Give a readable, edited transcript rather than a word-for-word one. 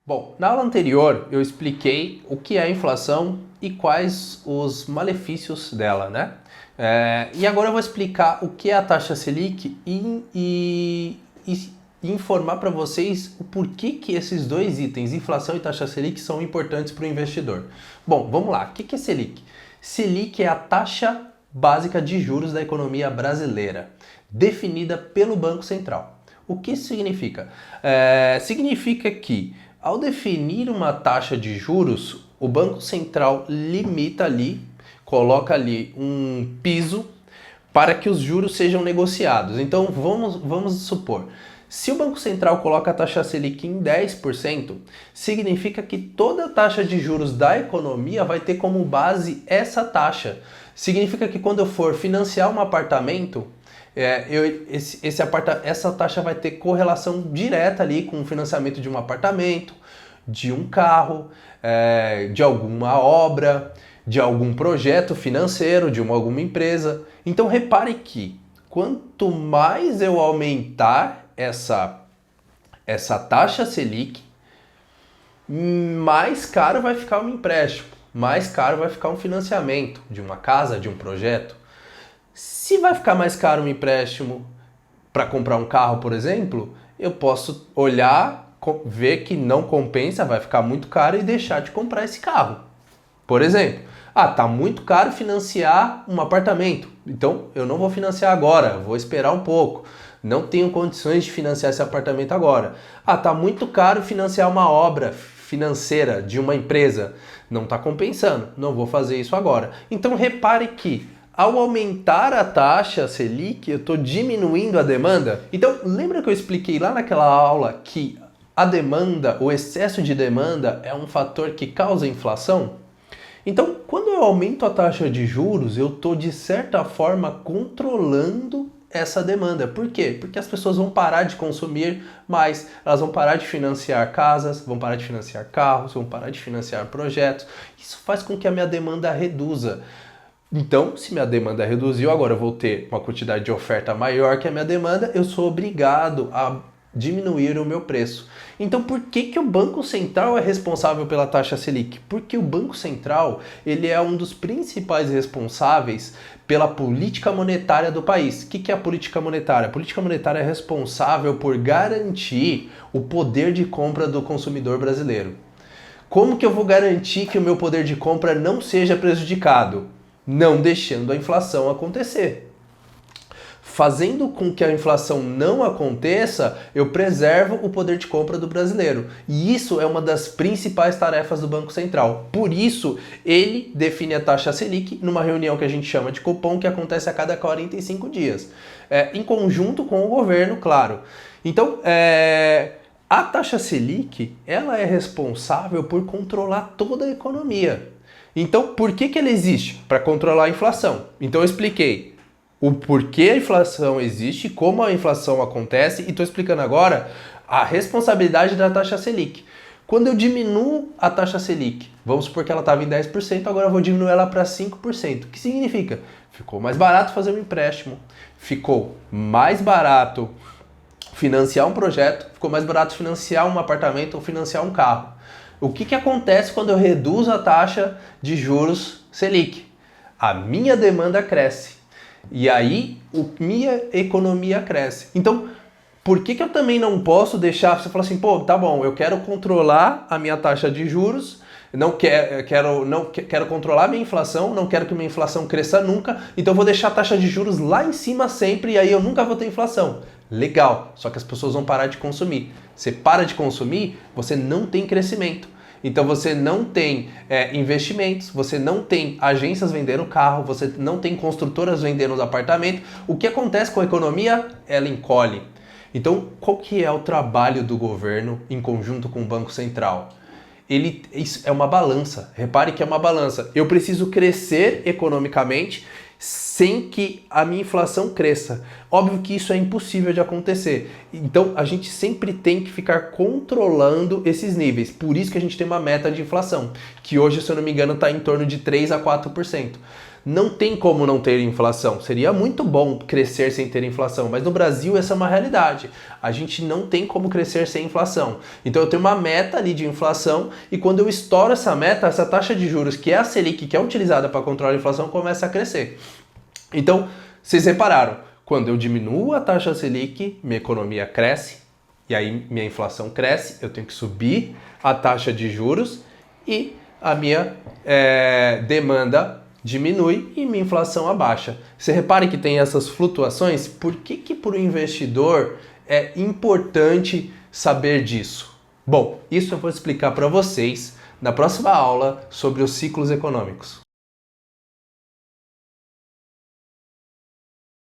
Bom, na aula anterior eu expliquei o que é a inflação e quais os malefícios dela, né? E agora eu vou explicar o que é a taxa Selic e informar para vocês o porquê que esses dois itens, inflação e taxa Selic, são importantes para o investidor. Bom, vamos lá. O que é Selic? Selic é a taxa básica de juros da economia brasileira, definida pelo Banco Central. O que isso significa? Significa que, ao definir uma taxa de juros, o Banco Central limita ali, coloca ali um piso para que os juros sejam negociados. Então vamos supor, se o Banco Central coloca a taxa Selic em 10%, significa que toda a taxa de juros da economia vai ter como base essa taxa. Significa que quando eu for financiar um apartamento, essa taxa vai ter correlação direta ali com o financiamento de um apartamento, de um carro, de alguma obra, de algum projeto financeiro, de alguma empresa. Então repare que quanto mais eu aumentar essa taxa Selic, mais caro vai ficar um empréstimo, mais caro vai ficar um financiamento de uma casa, de um projeto. Se vai ficar mais caro um empréstimo para comprar um carro, por exemplo, eu posso olhar, ver que não compensa, vai ficar muito caro e deixar de comprar esse carro. Por exemplo, tá muito caro financiar um apartamento, então eu não vou financiar agora, vou esperar um pouco. Não tenho condições de financiar esse apartamento agora. Tá muito caro financiar uma obra financeira de uma empresa, não está compensando, não vou fazer isso agora. Então repare que ao aumentar a taxa Selic, eu estou diminuindo a demanda. Então, lembra que eu expliquei lá naquela aula que a demanda, o excesso de demanda é um fator que causa inflação? Então, quando eu aumento a taxa de juros, eu estou, de certa forma, controlando essa demanda. Por quê? Porque as pessoas vão parar de consumir mais, elas vão parar de financiar casas, vão parar de financiar carros, vão parar de financiar projetos. Isso faz com que a minha demanda reduza. Então, se minha demanda reduziu, agora eu vou ter uma quantidade de oferta maior que a minha demanda, eu sou obrigado a diminuir o meu preço. Então, por que o Banco Central é responsável pela taxa Selic? Porque o Banco Central, ele é um dos principais responsáveis pela política monetária do país. O que é a política monetária? A política monetária é responsável por garantir o poder de compra do consumidor brasileiro. Como que eu vou garantir que o meu poder de compra não seja prejudicado? Não deixando a inflação acontecer. Fazendo com que a inflação não aconteça, eu preservo o poder de compra do brasileiro. E isso é uma das principais tarefas do Banco Central. Por isso, ele define a taxa Selic numa reunião que a gente chama de Copom, que acontece a cada 45 dias. Em conjunto com o governo, claro. Então, a taxa Selic, ela é responsável por controlar toda a economia. Então, por que ela existe? Para controlar a inflação. Então, eu expliquei o porquê a inflação existe, como a inflação acontece, e estou explicando agora a responsabilidade da taxa Selic. Quando eu diminuo a taxa Selic, vamos supor que ela estava em 10%, agora eu vou diminuir ela para 5%. O que significa? Ficou mais barato fazer um empréstimo, ficou mais barato financiar um projeto, ficou mais barato financiar um apartamento ou financiar um carro. O que acontece quando eu reduzo a taxa de juros Selic? A minha demanda cresce. E aí, minha economia cresce. Então, por que eu também não posso deixar... Você fala assim, tá bom, eu quero controlar a minha taxa de juros, quero controlar a minha inflação, não quero que minha inflação cresça nunca, então eu vou deixar a taxa de juros lá em cima sempre e aí eu nunca vou ter inflação. Legal, só que as pessoas vão parar de consumir. Você para de consumir, você não tem crescimento. Então você não tem investimentos, você não tem agências vendendo carro, você não tem construtoras vendendo apartamento. O que acontece com a economia? Ela encolhe. Então, qual que é o trabalho do governo em conjunto com o Banco Central? Isso é uma balança. Repare que é uma balança. Eu preciso crescer economicamente sem que a minha inflação cresça. Óbvio que isso é impossível de acontecer. Então, a gente sempre tem que ficar controlando esses níveis. Por isso que a gente tem uma meta de inflação, que hoje, se eu não me engano, está em torno de 3 a 4%. Não tem como não ter inflação. Seria muito bom crescer sem ter inflação, mas no Brasil essa é uma realidade. A gente não tem como crescer sem inflação. Então eu tenho uma meta ali de inflação e quando eu estouro essa meta, essa taxa de juros, que é a Selic, que é utilizada para controlar a inflação, começa a crescer. Então, vocês repararam, quando eu diminuo a taxa Selic, minha economia cresce, e aí minha inflação cresce, eu tenho que subir a taxa de juros e a minha demanda diminui e minha inflação abaixa. Você repare que tem essas flutuações, por que para o investidor é importante saber disso? Bom, isso eu vou explicar para vocês na próxima aula sobre os ciclos econômicos.